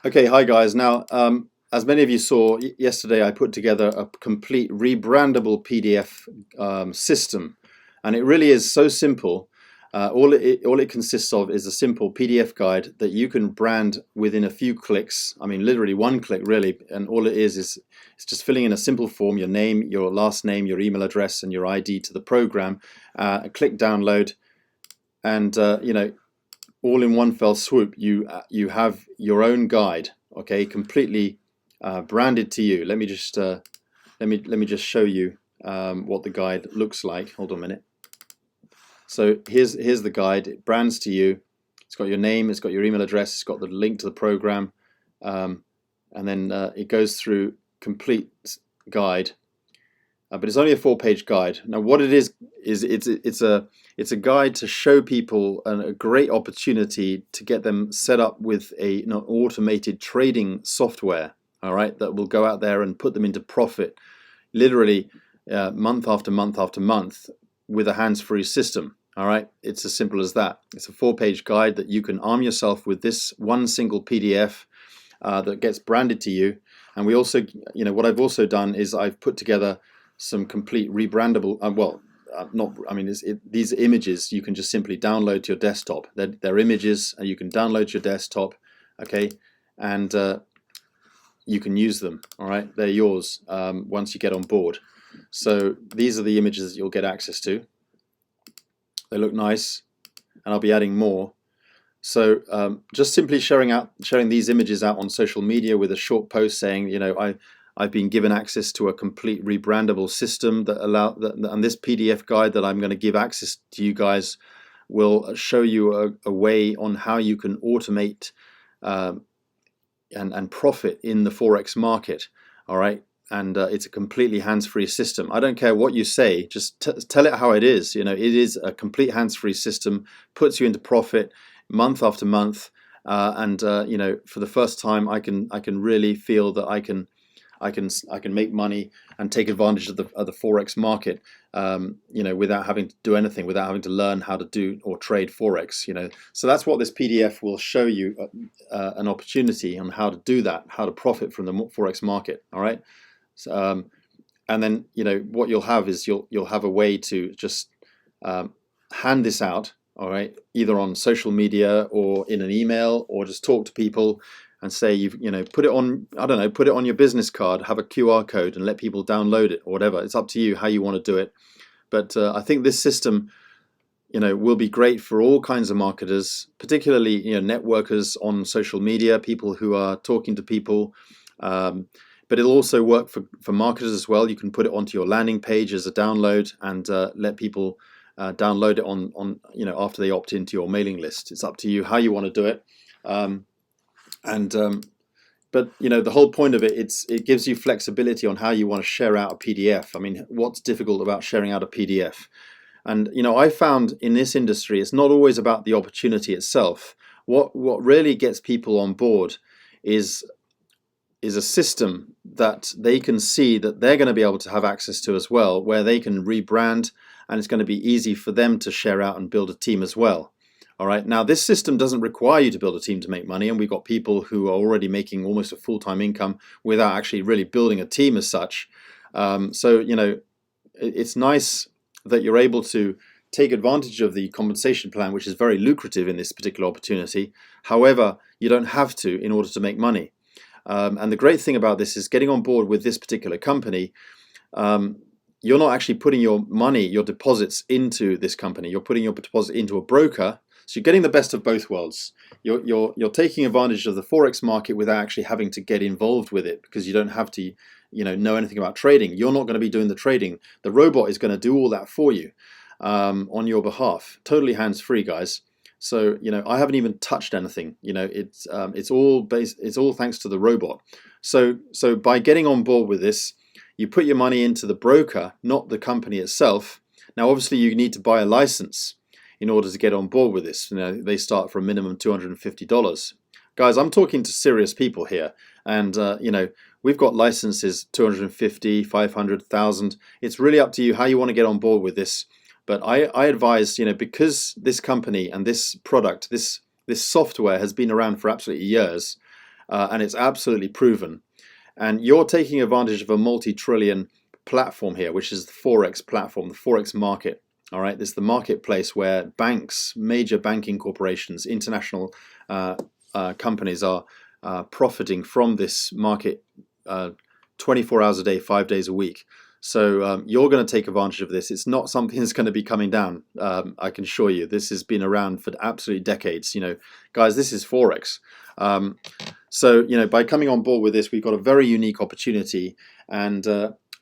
Okay, hi guys. Now, as many of you saw yesterday, I put together a complete rebrandable PDF system, and it really is so simple. All it consists of is a simple PDF guide that you can brand within a few clicks. I mean, literally one click, really. And all it is it's just filling in a simple form: your name, your last name, your email address, and your ID to the program. Click download, and all in one fell swoop, you have your own guide, okay, completely branded to you. Let me just show you what the guide looks like. Hold on a minute. So here's the guide. It brands to you. It's got your name. It's got your email address. It's got the link to the program, and then it goes through complete guide. But it's only a 4-page guide. Now, what it is it's a guide to show people a great opportunity to get them set up with an automated trading software. All right, that will go out there and put them into profit, literally month after month after month, with a hands-free system. All right, it's as simple as that. It's a 4-page guide that you can arm yourself with this one single PDF that gets branded to you. And we also, what I've also done is I've put together some complete rebrandable, these images you can just simply download to your desktop. They're images, and you can download to your desktop, okay, and you can use them. All right, they're yours once you get on board. So these are the images that you'll get access to. They look nice, and I'll be adding more. So just simply sharing these images out on social media with a short post saying, I've been given access to a complete rebrandable system and this PDF guide that I'm going to give access to you guys will show you a way on how you can automate and profit in the Forex market. All right. And it's a completely hands-free system. I don't care what you say, just tell it how it is. It is a complete hands-free system, puts you into profit month after month. And for the first time, I can really feel that I can make money and take advantage of the Forex market, without having to do anything, without having to learn how to do or trade Forex. So that's what this PDF will show you, an opportunity on how to do that, how to profit from the Forex market. All right. So, and then what you'll have is you'll have a way to just hand this out. All right, either on social media or in an email, or just talk to people and say put it on, I don't know, put it on your business card, have a QR code and let people download it or whatever. It's up to you how you want to do it. But I think this system will be great for all kinds of marketers, particularly networkers on social media, people who are talking to people. But it'll also work for marketers as well. You can put it onto your landing page as a download and let people download it on after they opt into your mailing list. It's up to you how you want to do it. But the whole point of it gives you flexibility on how you want to share out a PDF. I mean, what's difficult about sharing out a PDF? And I found in this industry, it's not always about the opportunity itself. What really gets people on board is a system that they can see that they're going to be able to have access to as well, where they can rebrand, and it's going to be easy for them to share out and build a team as well. All right. Now, this system doesn't require you to build a team to make money, and we've got people who are already making almost a full-time income without actually really building a team as such. It's nice that you're able to take advantage of the compensation plan, which is very lucrative in this particular opportunity. However, you don't have to in order to make money. And the great thing about this is getting on board with this particular company. You're not actually putting your money, your deposits into this company. You're putting your deposit into a broker. So you're getting the best of both worlds. You're taking advantage of the Forex market without actually having to get involved with it, because you don't have to know anything about trading. You're not going to be doing the trading. The robot is going to do all that for you on your behalf. Totally hands-free, guys. So I haven't even touched anything. It's all thanks to the robot. So by getting on board with this, you put your money into the broker, not the company itself. Now, obviously, you need to buy a license in order to get on board with this. They start for a minimum $250. Guys, I'm talking to serious people here, and we've got licenses $250, $500, $1,000. It's really up to you how you want to get on board with this. But I advise, because this company and this product, this software has been around for absolutely years, and it's absolutely proven. And you're taking advantage of a multi-trillion platform here, which is the Forex platform, the Forex market. All right, this is the marketplace where banks, major banking corporations, international companies are profiting from this market 24 hours a day, 5 days a week. So you're going to take advantage of this. It's not something that's going to be coming down. I can assure you. This has been around for absolutely decades. Guys, this is Forex. So by coming on board with this, we've got a very unique opportunity, and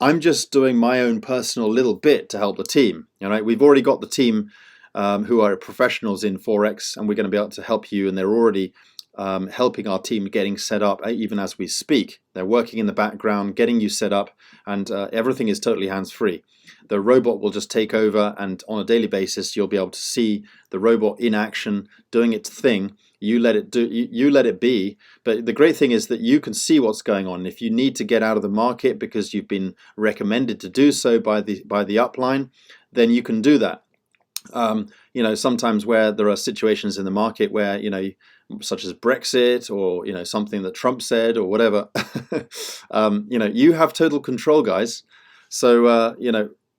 I'm just doing my own personal little bit to help the team. All right, we've already got the team who are professionals in Forex, and we're going to be able to help you, and they're already helping our team getting set up even as we speak. They're working in the background, getting you set up, and everything is totally hands-free. The robot will just take over, and on a daily basis you'll be able to see the robot in action doing its thing. You let it do, you let it be. But the great thing is that you can see what's going on. If you need to get out of the market because you've been recommended to do so by the upline, then you can do that. Sometimes where there are situations in the market where such as Brexit or something that Trump said or whatever, you have total control, guys. So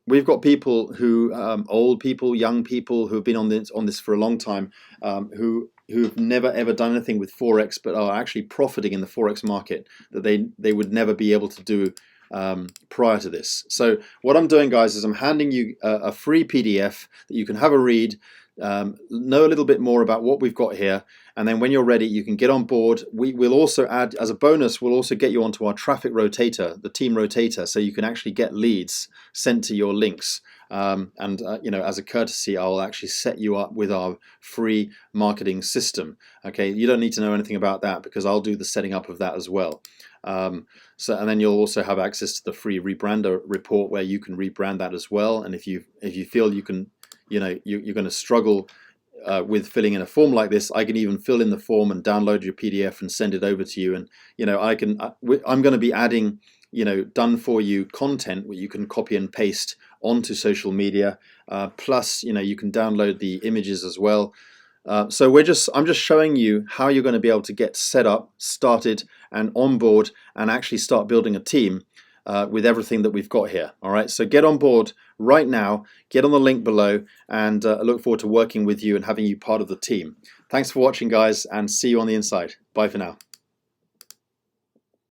we've got people who old people, young people who have been on this for a long time, who've never ever done anything with Forex, but are actually profiting in the Forex market that they would never be able to do prior to this. So what I'm doing, guys, is I'm handing you a free PDF that you can have a read, know a little bit more about what we've got here, and then when you're ready you can get on board. We will also add, as a bonus, we'll also get you onto our traffic rotator, the team rotator, so you can actually get leads sent to your links. As a courtesy, I'll actually set you up with our free marketing system. Okay, you don't need to know anything about that because I'll do the setting up of that as well. And then you'll also have access to the free rebrander report where you can rebrand that as well. And if you feel you can, you're going to struggle with filling in a form like this, I can even fill in the form and download your PDF and send it over to you. And I'm going to be adding done for you content where you can copy and paste onto social media. Plus, you can download the images as well. So I'm just showing you how you're going to be able to get set up, started, and on board, and actually start building a team with everything that we've got here. All right, so get on board right now. Get on the link below, and I look forward to working with you and having you part of the team. Thanks for watching, guys, and see you on the inside. Bye for now.